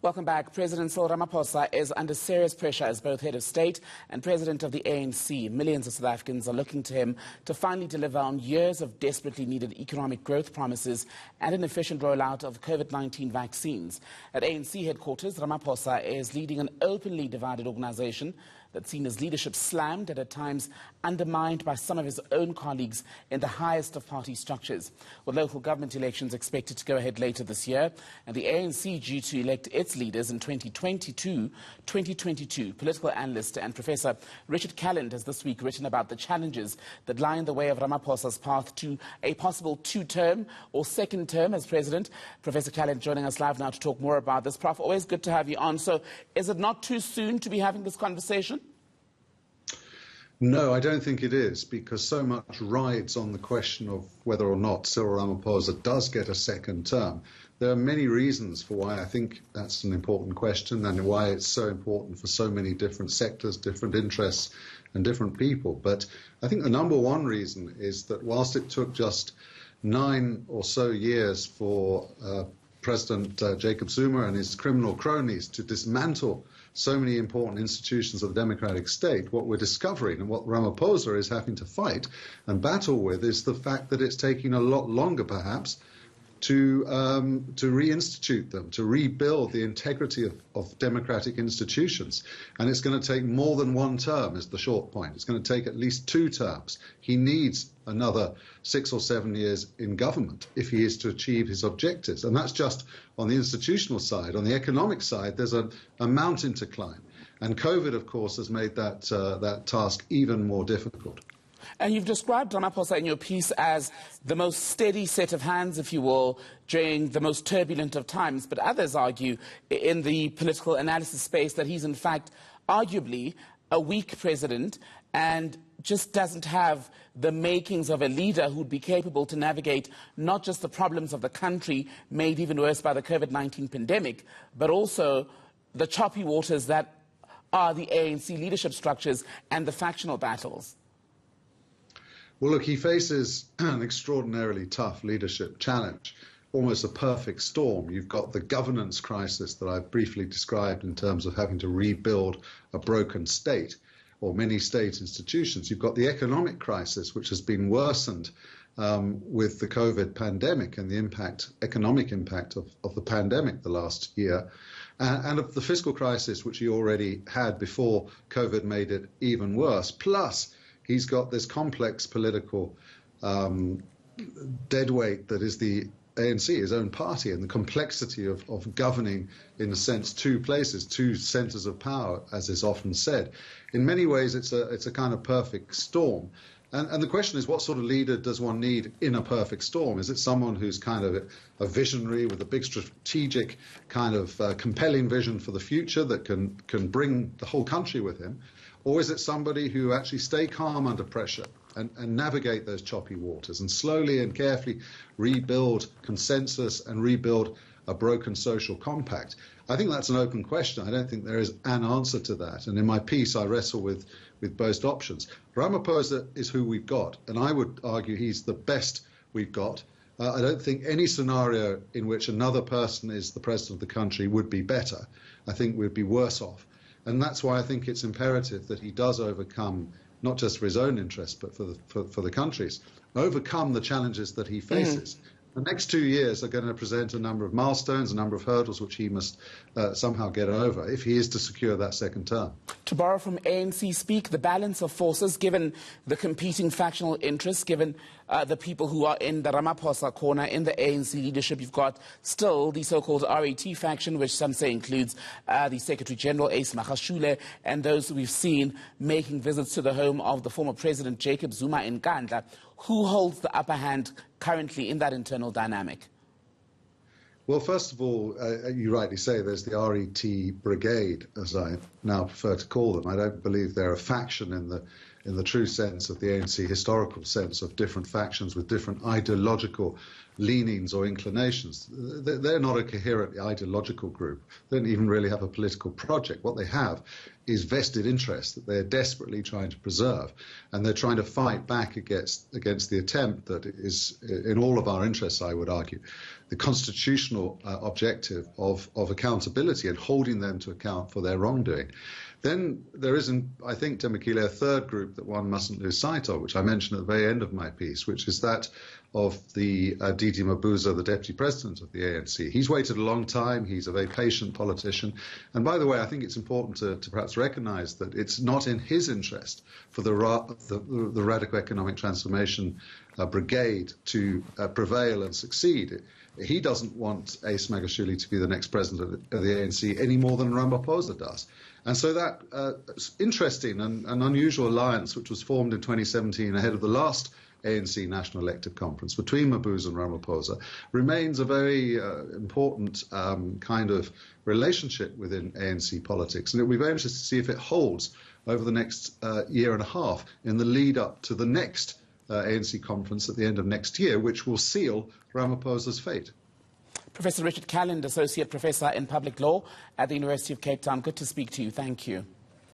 Welcome back. President Cyril Ramaphosa is under serious pressure as both head of state and president of the ANC. Millions of South Africans are looking to him to finally deliver on years of desperately needed economic growth promises and an efficient rollout of COVID-19 vaccines. At ANC headquarters, Ramaphosa is leading an openly divided organization that's seen his leadership slammed and at times undermined by some of his own colleagues in the highest of party structures. With local government elections expected to go ahead later this year and the ANC due to elect its leaders in 2022, political analyst and Professor Richard Calland has this week written about the challenges that lie in the way of Ramaphosa's path to a possible two-term or second term as president. Professor Calland joining us live now to talk more about this. Prof, always good to have you on. So is it not too soon to be having this conversation? No, I don't think it is, because so much rides on the question of whether or not Cyril Ramaphosa does get a second term. There are many reasons for why I think that's an important question and why it's so important for so many different sectors, different interests and different people. But I think the number one reason is that whilst it took just 9 or so years for President Jacob Zuma and his criminal cronies to dismantle so many important institutions of the democratic state, what we're discovering and what Ramaphosa is having to fight and battle with is the fact that it's taking a lot longer, perhaps, to reinstitute them, to rebuild the integrity of democratic institutions. And it's going to take more than one term is the short point. It's going to take at least 2 terms. He needs another 6 or 7 years in government if he is to achieve his objectives. And that's just on the institutional side. On the economic side, there's a mountain to climb. And COVID, of course, has made that task even more difficult. And you've described Ramaposa in your piece as the most steady set of hands, if you will, during the most turbulent of times. But others argue in the political analysis space that he's in fact arguably a weak president and just doesn't have the makings of a leader who'd be capable to navigate not just the problems of the country made even worse by the COVID-19 pandemic, but also the choppy waters that are the ANC leadership structures and the factional battles. Well, look, he faces an extraordinarily tough leadership challenge, almost a perfect storm. You've got the governance crisis that I've briefly described in terms of having to rebuild a broken state or many state institutions. You've got the economic crisis, which has been worsened with the COVID pandemic and the economic impact of the pandemic the last year, and of the fiscal crisis, which he already had before COVID made it even worse. Plus, he's got this complex political deadweight that is the ANC, his own party, and the complexity of governing, in a sense, 2 places, 2 centres of power, as is often said. In many ways, it's a kind of perfect storm. And the question is, what sort of leader does one need in a perfect storm? Is it someone who's kind of a visionary with a big strategic kind of compelling vision for the future that can bring the whole country with him? Or is it somebody who actually stay calm under pressure and navigate those choppy waters and slowly and carefully rebuild consensus and rebuild a broken social compact? I think that's an open question. I don't think there is an answer to that. And in my piece, I wrestle with both options. Ramaphosa is who we've got, and I would argue he's the best we've got. I don't think any scenario in which another person is the president of the country would be better. I think we'd be worse off. And that's why I think it's imperative that he does overcome, not just for his own interests, but for the country's, overcome the challenges that he faces. The next 2 years are going to present a number of milestones, a number of hurdles which he must somehow get over if he is to secure that second term. To borrow from ANC speak, the balance of forces, given the competing factional interests, given the people who are in the Ramaphosa corner in the ANC leadership, you've got still the so-called RAT faction, which some say includes the Secretary General, Ace Magashule, and those we've seen making visits to the home of the former President Jacob Zuma in Nkandla. Who holds the upper hand currently in that internal dynamic? Well, first of all, you rightly say there's the RET brigade, as I now prefer to call them. I don't believe they're a faction in the true sense of the ANC historical sense of different factions with different ideological leanings or inclinations. They're not a coherent ideological group. They don't even really have a political project. What they have is vested interest that they're desperately trying to preserve, and they're trying to fight back against the attempt that is in all of our interests, I would argue, the constitutional objective of accountability and holding them to account for their wrongdoing. Then there is, I think, Temekile, a third group that one mustn't lose sight of, which I mentioned at the very end of my piece, which is that of the Didi Mabuza, the deputy president of the ANC. He's waited a long time. He's a very patient politician. And by the way, I think it's important to perhaps recognize that it's not in his interest for the radical economic transformation brigade to prevail and succeed. He doesn't want Ace Magashule to be the next president of the ANC any more than Ramaphosa does. And so that interesting and unusual alliance, which was formed in 2017 ahead of the last ANC National Elective Conference between Mabuza and Ramaphosa, remains a very important kind of relationship within ANC politics. And it will be very interesting to see if it holds over the next year and a half in the lead up to the next ANC conference at the end of next year, which will seal Ramaphosa's fate. Professor Richard Calland, Associate Professor in Public Law at the University of Cape Town. Good to speak to you. Thank you.